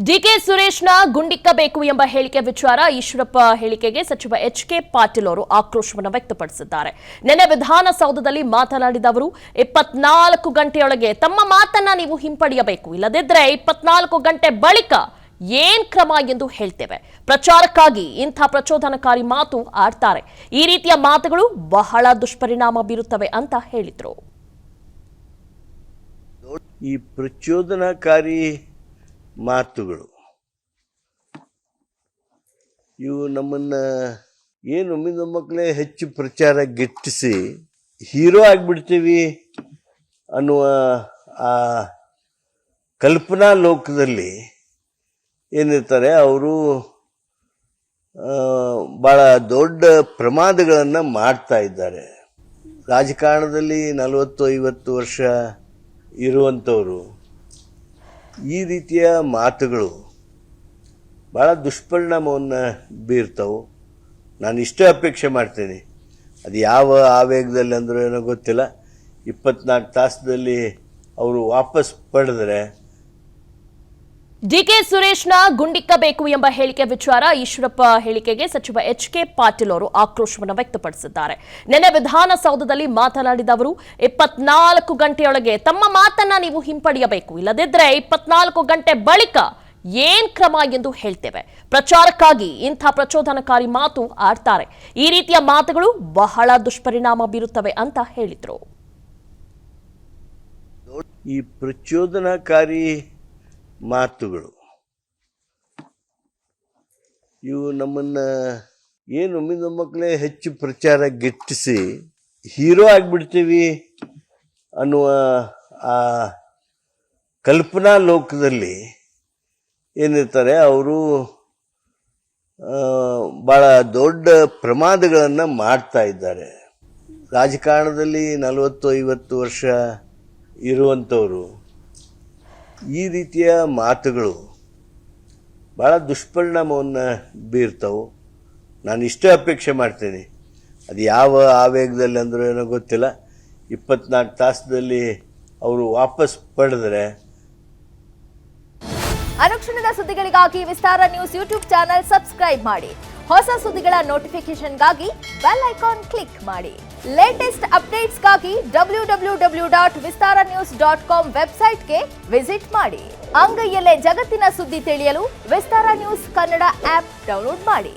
DK ಸುರೇಶ್ನ ಗುಂಡಿಕ್ಕಬೇಕು ಎಂಬ ಹೇಳಿಕೆ ವಿಚಾರ ಈಶ್ವರಪ್ಪ ಹೇಳಿಕೆಗೆ ಸಚಿವ ಎಚ್.ಕೆ. ಪಾಟೀಲ್ ಅವರು ಆಕ್ರೋಶವನ್ನು ವ್ಯಕ್ತಪಡಿಸಿದ್ದಾರೆ. ನಿನ್ನೆ ವಿಧಾನಸೌಧದಲ್ಲಿ ಮಾತನಾಡಿದ ಅವರು 24 ಗಂಟೆಯೊಳಗೆ ತಮ್ಮ ಮಾತನ್ನ ನೀವು ಹಿಂಪಡೆಯಬೇಕು, ಇಲ್ಲದಿದ್ದರೆ 24 ಗಂಟೆ ಬಳಿಕ ಏನ್ ಕ್ರಮ ಎಂದು ಹೇಳ್ತೇವೆ. ಪ್ರಚಾರಕ್ಕಾಗಿ ಇಂಥ ಪ್ರಚೋದನಕಾರಿ ಮಾತು ಆಡ್ತಾರೆ. ಈ ರೀತಿಯ ಮಾತುಗಳು ಬಹಳ ದುಷ್ಪರಿಣಾಮ ಬೀರುತ್ತವೆ ಅಂತ ಹೇಳಿದ್ರು. ಈ ಪ್ರಚೋದನಕಾರಿ ಮಾತುಗಳು ಇವು ನಮ್ಮನ್ನ ಏನು ಮಕ್ಕಳೇ ಹೆಚ್ಚು ಪ್ರಚಾರ ಗಿಟ್ಟಿಸಿ ಹೀರೋ ಆಗಿಬಿಡ್ತೀವಿ ಅನ್ನುವ ಆ ಕಲ್ಪನಾ ಲೋಕದಲ್ಲಿ ಏನಿರ್ತಾರೆ ಅವರು ಭಾಳ ದೊಡ್ಡ ಪ್ರಮಾದಗಳನ್ನು ಮಾಡ್ತಾ ಇದ್ದಾರೆ. ರಾಜಕಾರಣದಲ್ಲಿ 40-50 ವರ್ಷ ಇರುವಂಥವರು ಈ ರೀತಿಯ ಮಾತುಗಳು ಭಾಳ ದುಷ್ಪರಿಣಾಮವನ್ನು ಬೀರ್ತಾವೆ. ನಾನು ಇಷ್ಟೇ ಅಪೇಕ್ಷೆ ಮಾಡ್ತೀನಿ, ಅದು ಯಾವ ಆವೇಗದಲ್ಲಿ ಅಂದರೂ ಏನೋ ಗೊತ್ತಿಲ್ಲ, 24 ತಾಸದಲ್ಲಿ ಅವರು ವಾಪಸ್ ಪಡೆದರೆ. ಡಿಕೆ ಸುರೇಶ್ನ ಗುಂಡಿಕ್ಕಬೇಕು ಎಂಬ ಹೇಳಿಕೆ ವಿಚಾರ ಈಶ್ವರಪ್ಪ ಹೇಳಿಕೆಗೆ ಸಚಿವ ಎಚ್.ಕೆ. ಪಾಟೀಲ್ ಅವರು ಆಕ್ರೋಶವನ್ನು ವ್ಯಕ್ತಪಡಿಸಿದ್ದಾರೆ. ನಿನ್ನೆ ವಿಧಾನಸೌಧದಲ್ಲಿ ಮಾತನಾಡಿದ ಅವರು 24 ಗಂಟೆಯೊಳಗೆ ತಮ್ಮ ಮಾತನ್ನ ನೀವು ಹಿಂಪಡೆಯಬೇಕು, ಇಲ್ಲದಿದ್ದರೆ 24 ಗಂಟೆ ಬಳಿಕ ಏನ್ ಕ್ರಮ ಎಂದು ಹೇಳ್ತೇವೆ. ಪ್ರಚಾರಕ್ಕಾಗಿ ಇಂಥ ಪ್ರಚೋದನಕಾರಿ ಮಾತು ಆಡ್ತಾರೆ. ಈ ರೀತಿಯ ಮಾತುಗಳು ಬಹಳ ದುಷ್ಪರಿಣಾಮ ಬೀರುತ್ತವೆ ಅಂತ ಹೇಳಿದ್ರು. ಈ ಪ್ರಚೋದನಕಾರಿ ಮಾತುಗಳು ಇವು ನಮ್ಮನ್ನ ಏನು ಮಕ್ಕಳೇ ಹೆಚ್ಚು ಪ್ರಚಾರ ಗಿಟ್ಟಿಸಿ ಹೀರೋ ಆಗಿಬಿಡ್ತೀವಿ ಅನ್ನುವ ಆ ಕಲ್ಪನಾ ಲೋಕದಲ್ಲಿ ಏನಿರ್ತಾರೆ ಅವರು ಭಾಳ ದೊಡ್ಡ ಪ್ರಮಾದಗಳನ್ನು ಮಾಡ್ತಾ ಇದ್ದಾರೆ. ರಾಜಕಾರಣದಲ್ಲಿ 40-50 ವರ್ಷ ಇರುವಂಥವರು ಈ ರೀತಿಯ ಮಾತುಗಳು ಭಾಳ ದುಷ್ಪರಿಣಾಮವನ್ನು ಬೀರ್ತಾವೆ. ನಾನು ಇಷ್ಟೇ ಅಪೇಕ್ಷೆ ಮಾಡ್ತೀನಿ, ಅದು ಯಾವ ಆವೇಗದಲ್ಲಿ ಅಂದರೂ ಏನೋ ಗೊತ್ತಿಲ್ಲ, 24 ತಾಸದಲ್ಲಿ ಅವರು ವಾಪಸ್ ಪಡೆದರೆ. ಅನುಕ್ಷಣದ ಸುದ್ದಿಗಳಿಗಾಗಿ ವಿಸ್ತಾರ ನ್ಯೂಸ್ ಯೂಟ್ಯೂಬ್ ಚಾನೆಲ್ ಸಬ್ಸ್ಕ್ರೈಬ್ ಮಾಡಿ. ಹೊಸ ಸುದ್ದಿಗಳ ನೋಟಿಫಿಕೇಶನ್ಗಾಗಿ ಬೆಲ್ ಐಕಾನ್ ಕ್ಲಿಕ್ ಮಾಡಿ. ಲೇಟೆಸ್ಟ್ ಅಪ್ಡೇಟ್ಸ್ಗಾಗಿ www.vistaranews.com ವೆಬ್ಸೈಟ್ಗೆ ವಿಸಿಟ್ ಮಾಡಿ. ಅಂಗೈಯಲ್ಲೇ ಜಗತ್ತಿನ ಸುದ್ದಿ ತಿಳಿಯಲು ವಿಸ್ತಾರ ನ್ಯೂಸ್ ಕನ್ನಡ ಆಪ್ ಡೌನ್ಲೋಡ್ ಮಾಡಿ.